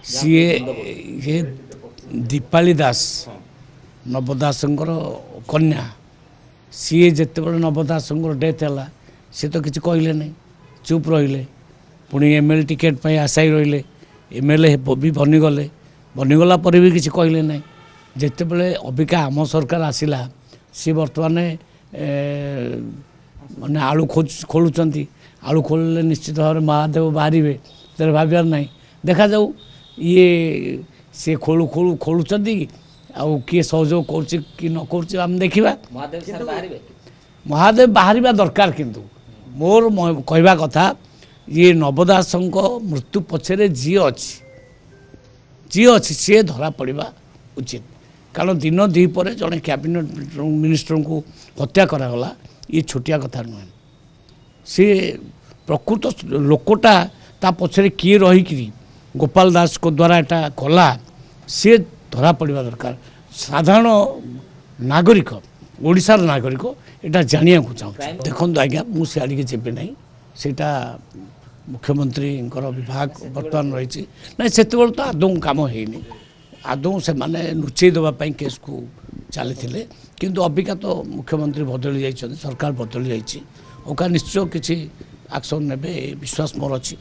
CA ये दीपाली दास नव दासंकर कन्या सीए जिते बड़े नव दासंकर डेथ है सी तो किसी कहले नहीं चुप रहिले पुणी एमएलए टिकेट पर आशाई रहिले एमएलए भी बनीगला पर भी किसी कहले नहीं जिते बड़े अबिका आम सरकार आसला सी बर्तमान माने आलू खोलुंट आलू खोलिले निश्चित भाव महादेव बाहर तेरे भावार ना देखा जाऊ ये सी खोलु खोलु खोलुंट आउ किए सहयोग कर न कर देखा महादेव बाहर दरकार किंतु मोर कहवा कथा ये नवदास मृत्यु पछरे जी अच्छी सी धरा पड़ा उचित कारण दिन द्विपर जड़े कैबिनेट मिनिस्टर को हत्या करागला ये छोटिया कथा नुहे सी प्रकृत लोकटा ता पछरे किए रही गोपाल दास को द्वारा एटा कला सी धरा पड़ा दरकार साधारण नागरिक ओडिशार नागरिक एटा जानिया को चाहूँ देखो आज्ञा मुझे सियाड़ी जेबे ना सेटा मुख्यमंत्री विभाग बर्तमान रही ना से तो आदौ कम होनी आदौ से माने लुचई देवाई केस को चली किंतु अबिका तो मुख्यमंत्री बदली जाइए सरकार बदली जाइए निश्चय किसी एक्शन ने विश्वास मोर अच्छी।